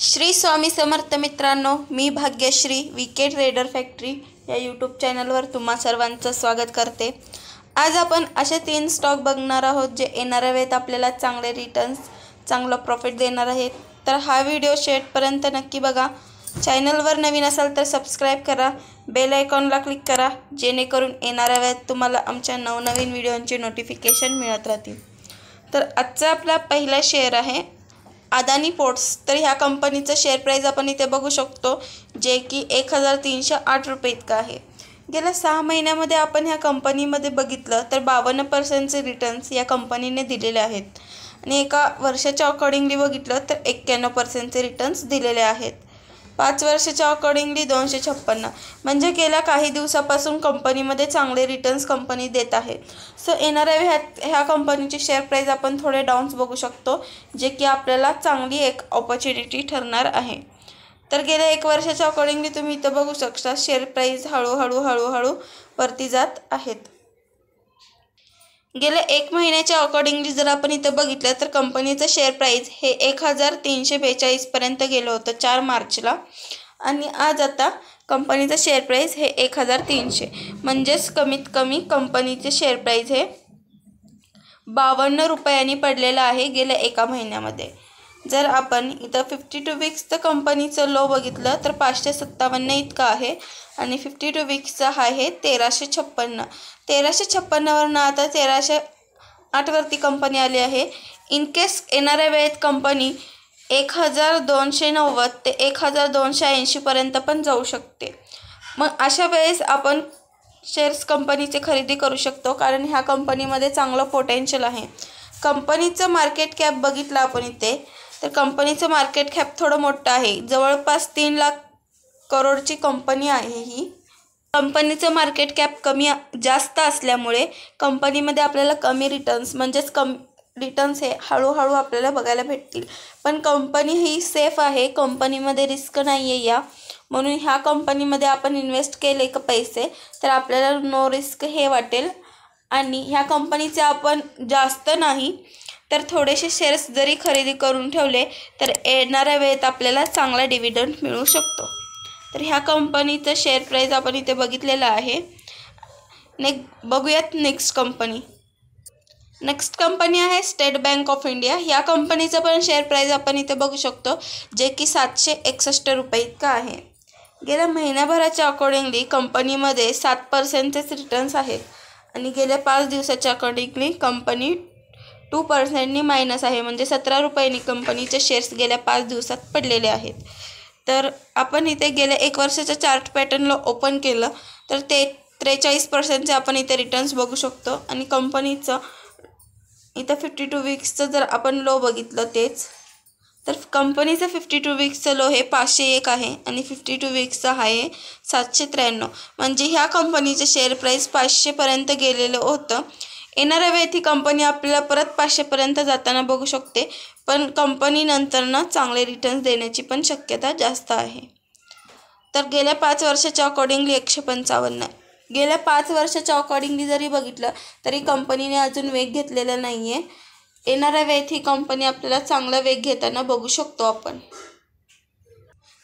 श्री स्वामी समर्थ मित्रांनो, मी Bhagyashree VK trader factory या YouTube चॅनलवर तुम्हा सर्वांचं स्वागत करते। आज आपण असे 3 स्टॉक बघणार आहोत जे येणाऱ्या वेळेत आपल्याला चांगले रिटर्न्स, चांगला प्रॉफिट देणार आहेत। तर हा व्हिडिओ शेवटपर्यंत नक्की बघा। चॅनलवर नवीन असाल तर सबस्क्राइब करा, बेल आयकॉनला क्लिक करा जेणेकरून येणाऱ्या वेळेत तुम्हाला आमच्या नवनवीन व्हिडिओंचे नोटिफिकेशन मिळत राहतील। तर आजचा आपला पहिला शेअर आहे अदानी पोर्ट्स। तर ह्या कंपनीचं शेअर प्राइस आपण इथे बघू शकतो जे की 1308 रुपये इतका आहे। गेल्या 6 महिन्यामध्ये आपण ह्या कंपनीमध्ये बघितलं तर 52% रिटर्न्स या कंपनीने दिलेले आहेत आणि एका वर्षाच्या अकॉर्डिंगली बघितलं तर 91% रिटर्न्स दिलेले आहेत। 5 वर्षाच्या अकॉर्डिंगली 256, म्हणजे गेल्या काही दिवसापासून कंपनीमध्ये चांगले रिटर्न्स कंपनी देत आहे। सो येणाऱ्या ह्या कंपनीची शेअर प्राइस आपण थोडे डाऊन्स बघू शकतो जे की आपल्याला चांगली एक ऑपॉर्च्युनिटी ठरणार आहे। तर गेल्या 1 वर्षाच्या अकॉर्डिंगली तुम्ही इथं बघू शकता शेअर प्राइस हळूहळू वरती जात आहेत। गेल्या 1 महिन्याच्या अकॉर्डिंगली जर आपण इथं बघितलं तर कंपनीचं शेअर प्राइस हे 1342 पर्यंत गेलं होतं 4 मार्चला आणि आज आता कंपनीचं शेअर प्राइस हे 1300, म्हणजेच कमीत कमी कंपनीचे शेअर प्राइस हे 52 रुपयांनी पडलेलं आहे गेल्या 1 महिन्यामध्ये। जर आपण इथं 52 वीक्सचं कंपनीचं लो बघितलं तर 557 इतका आहे आणि 52 वीक्सचा हाय हे 1356। 1356 वरनं आता 1308 वरती कंपनी आली आहे। इन केस येणाऱ्या वेळेत कंपनी 1290 ते 1280 पर्यंत पण जाऊ शकते। मग अशा वेळेस आपण शेअर्स कंपनीचे खरेदी करू शकतो कारण ह्या कंपनीमध्ये चांगलं पोटेन्शियल आहे। कंपनीचं मार्केट कॅप बघितलं आपण इथे तर कंपनीचं मार्केट कॅप थोडं मोठं आहे, जवळपास 3 लाख करोडची कंपनी आहे ही। कंपनीचं मार्केट कॅप जास्त असल्यामुळे कंपनीमध्ये आपल्याला कमी रिटर्न्स म्हणजेच रिटर्न्स हे हळूहळू आपल्याला बघायला भेटतील। पण कंपनी ही सेफ आहे, कंपनीमध्ये रिस्क नाही आहे या, म्हणून ह्या कंपनीमध्ये आपण इन्व्हेस्ट केले का पैसे तर आपल्याला नो रिस्क हे वाटेल। आणि ह्या कंपनीचे आपण जास्त नाही तर थोडेसे शेअर्स जरी खरेदी करून ठेवले तर येणाऱ्या वेळेत आपल्याला चांगला डिव्हिडंड मिळू शकतो। तर ह्या कंपनीचं शेअर प्राइस आपण इथे बघितलेलं आहे। बघूयात नेक्स्ट कंपनी आहे स्टेट बँक ऑफ इंडिया। या कंपनीचं पण शेअर प्राइस आपण इथे बघू शकतो जे की 761 रुपये इतका आहे। गेल्या महिन्याभराच्या अकॉर्डिंगली कंपनीमध्ये 7% रिटर्न्स आहेत आणि गेल्या 5 दिवसाच्या अकॉर्डिंगली कंपनी 2% मायनस आहे, म्हणजे 17 रुपयांनी कंपनीचे शेअर्स गेल्या 5 दिवसात पडलेले आहेत। तर आपण इथे गेल्या 1 वर्षाच्या चार्ट पॅटर्नला ओपन केलं तर ते 43% आपण इथे रिटर्न्स बघू शकतो आणि कंपनीचं इथं 52 वीक्सचं जर आपण लो बघितलं तेच तर कंपनीचं 52 वीक्सचं लो हे 501 आहे आणि 52 वीक्सचं हाय आहे 793, म्हणजे ह्या कंपनीचे शेअर प्राइस 500 पर्यंत गेलेलं होतं। येणाऱ्या वेळेत ही कंपनी आपल्याला परत 500 पर्यंत जाताना बघू शकते, पण कंपनी नंतरनं चांगले रिटर्न्स देण्याची पण शक्यता जास्त आहे। तर गेल्या 5 वर्षाच्या अकॉर्डिंगली 155, गेल्या 5 वर्षाच्या अकॉर्डिंगली जरी बघितलं तरी कंपनीने अजून वेग घेतलेला नाही आहे। येणाऱ्या वेळेत ही कंपनी आपल्याला चांगला वेग घेताना बघू शकतो आपण।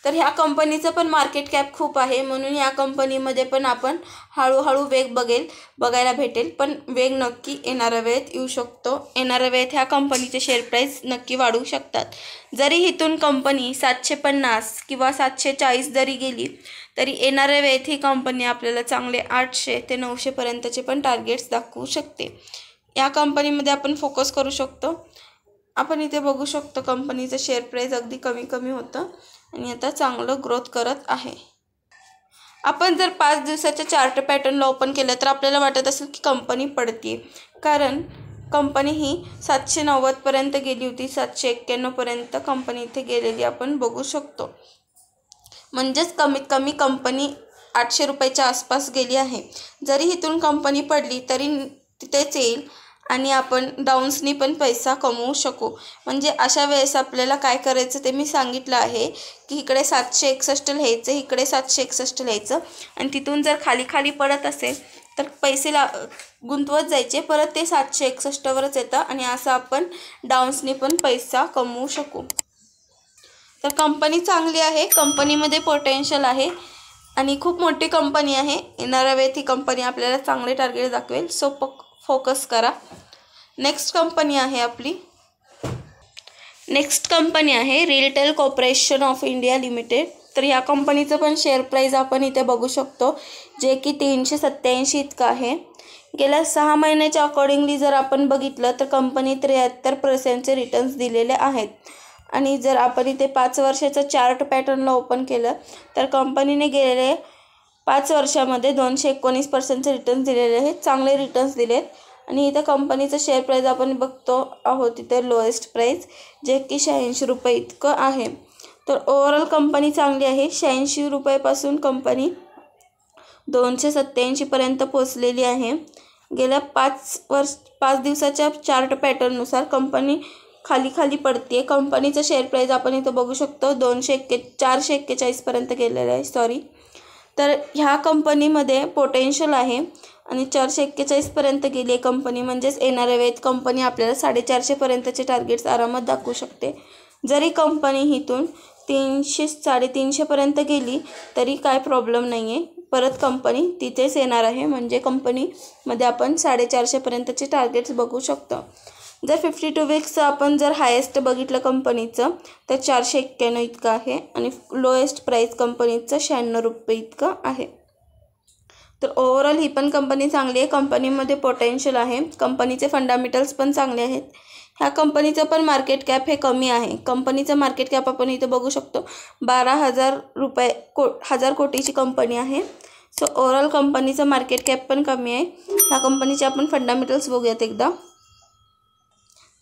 तर ह्या कंपनीचं पण मार्केट कॅप खूप आहे, म्हणून ह्या कंपनीमध्ये पण आपण हळूहळू वेग बघायला भेटेल, पण वेग नक्की येणाऱ्या वेळेत येऊ शकतो। येणाऱ्या वेळेत ह्या कंपनीचे शेअर प्राइस नक्की वाढू शकतात। जरी इथून कंपनी 750 किंवा 740 जरी गेली तरी येणाऱ्या वेळेत ही कंपनी आपल्याला चांगले 800 ते 900 पर्यंतचे पण टार्गेट्स दाखवू शकते। या कंपनीमध्ये आपण फोकस करू शकतो। आपण इथे बघू शकतो कंपनीचं शेअर प्राइस अगदी कमी होतं आणि आता चांगलं ग्रोथ करत आहे। आपण जर 5 दिवसाच्या चार्ट पॅटर्नला ओपन केलं तर आपल्याला वाटत असेल की कंपनी पडते, कारण कंपनी ही 790 पर्यंत गेली होती, 791 पर्यंत कंपनी इथे गेलेली आपण बघू शकतो, म्हणजेच कमीत कमी कंपनी 800 रुपयाच्या आसपास गेली आहे। जरी इथून कंपनी पडली तरी तिथेच येईल आणि आपण डाऊन्सनी पण पैसा कमवू शकू। म्हणजे अशा वेळेस आपल्याला काय करायचं ते मी सांगितलं आहे की इकडे 761 लिहायचं, इकडे 761 लिहायचं आणि तिथून जर खाली पडत असेल तर पैसे गुंतवत जायचे, परत ते 761 वरच येतं आणि असं आपण डाऊन्सनी पण पैसा कमवू शकू। तर कंपनी चांगली आहे, कंपनीमध्ये पोटेन्शियल आहे आणि खूप मोठी कंपनी आहे. येणाऱ्या वेळेत ही कंपनी आपल्याला चांगले टार्गेट दाखवेल. सो फोकस करा. नेक्स्ट कंपनी आहे retail corporation of India limited. तर ह्या कंपनीचं पण शेअर प्राईज आपण इथे बघू शकतो, जे की 387 इतकं आहे. गेल्या 6 महिन्याच्या अकॉर्डिंगली जर आपण बघितलं तर कंपनी 73% रिटर्न्स दिलेले आहेत. आणि जर आपण इथे 5 वर्षाचं चार्ट पॅटर्नला ओपन केलं तर कंपनीने गेलेले 5 वर्षामध्ये 219% रिटर्न्स दिलेले आहेत. चांगले रिटर्न्स दिलेत. आणि इथं कंपनीचं शेअर प्राईज आपण बघतो आहोत इथे लोएस्ट प्राईज, जे की 86 रुपये इतकं आहे. तर ओव्हरऑल कंपनी चांगली आहे. 86 रुपयापासून कंपनी 287 पर्यंत पोचलेली आहे. गेल्या 5 दिवसाच्या चार्ट पॅटर्ननुसार कंपनी खाली पडते. कंपनीचं शेअर प्राईज आपण इथं बघू शकतो 441 पर्यंत गेलेलं आहे. तर ह्या कंपनीमध्ये पोटेन्शियल आहे आणि 441 पर्यंत गेली आहे कंपनी. म्हणजेच येणाऱ्या वेळेत कंपनी आपल्याला 450 पर्यंतचे टार्गेट्स आरामात दाखवू शकते. जरी कंपनी इथून 300-350 पर्यंत गेली तरी काय प्रॉब्लेम नाही आहे. परत कंपनी तिथेच येणार आहे. म्हणजे कंपनीमध्ये आपण 450 पर्यंतचे टार्गेट्स बघू शकतो. जर 52 वीक्सचं आपण जर हायेस्ट बघितलं कंपनीचं तर 491 इतकं आहे आणि लोएस्ट प्राईस कंपनीचं 96 रुपये इतकं आहे. तर ओव्हरऑल ही पण कंपनी चांगली आहे. कंपनीमध्ये पोटेन्शियल आहे. कंपनीचे फंडामेंटल्स पण चांगले आहेत. ह्या कंपनीचं पण मार्केट कॅप हे कमी आहे. कंपनीचं मार्केट कॅप आपण इथं बघू शकतो 12,000 कोटीची कंपनी आहे. सो ओव्हरऑल कंपनीचं मार्केट कॅप पण कमी आहे. ह्या कंपनीचे आपण फंडामेंटल्स बघूयात एकदा.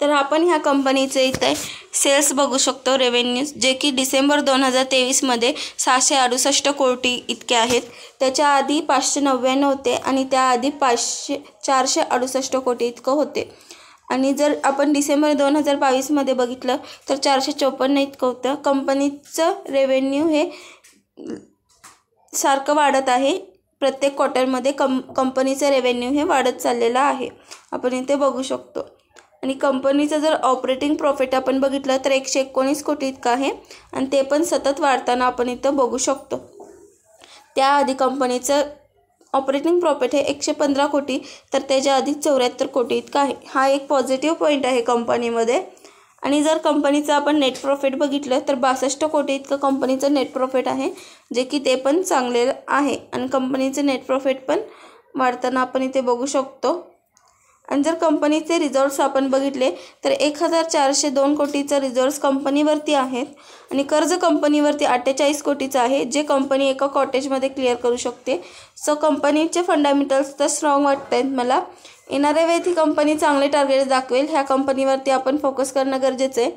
तर आपण ह्या कंपनीचे इथे सेल्स बघू शकतो, रेव्हेन्यूज, जे की डिसेंबर 2023मध्ये 668 कोटी इतके आहेत. त्याच्या आधी 599 होते आणि त्याआधी 468 कोटी इतकं होते. आणि जर आपण डिसेंबर 2022मध्ये बघितलं तर 454 इतकं होतं. कंपनीचं रेव्हेन्यू हे सारखं वाढत आहे. प्रत्येक क्वार्टरमध्ये कंपनीचं रेव्हेन्यू हे वाढत चाललेलं आहे, आपण इथे बघू शकतो. आणि कंपनीचं जर ऑपरेटिंग प्रॉफिट आपण बघितलं तर 119 कोटी इतकं आहे आणि ते पण सतत वाढताना आपण इथं बघू शकतो. त्याआधी कंपनीचं ऑपरेटिंग प्रॉफिट हे 115 कोटी तर त्याच्या आधी 74 कोटी इतकं आहे. हा एक पॉझिटिव्ह पॉईंट आहे कंपनीमध्ये. आणि जर कंपनीचं आपण नेट प्रॉफिट बघितलं तर 62 कोटी इतकं कंपनीचं नेट प्रॉफिट आहे, जे की ते पण चांगले आहे. आणि कंपनीचं नेट प्रॉफिट पण वाढताना आपण इथे बघू शकतो. आणि जर कंपनीचे रिझॉर्ट्स आपण बघितले तर 1402 कोटीचं रिझॉर्ट्स कंपनीवरती आहेत आणि कर्ज कंपनीवरती 48 कोटीचं आहे, जे कंपनी एका कॉटेजमध्ये क्लिअर करू शकते. सो कंपनीचे फंडामेंटल्स तर स्ट्रॉंग वाटत आहेत मला. येणाऱ्या वेळेत ही कंपनी चांगले टार्गेट्स दाखवेल. ह्या कंपनीवरती आपण फोकस करणं गरजेचं आहे.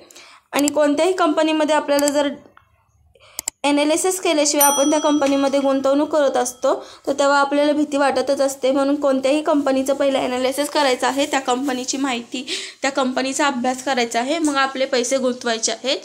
आणि कोणत्याही कंपनीमध्ये आपल्याला जर ॲनालिसिस केल्याशिवाय आपण त्या कंपनीमध्ये गुंतवणूक करत असतो तर तेव्हा आपल्याला भीती वाटतच असते. म्हणून कोणत्याही कंपनीचं पहिलं ॲनालिसिस करायचं आहे, त्या कंपनीची माहिती, त्या कंपनीचा अभ्यास करायचा आहे, मग आपले पैसे गुंतवायचे आहेत.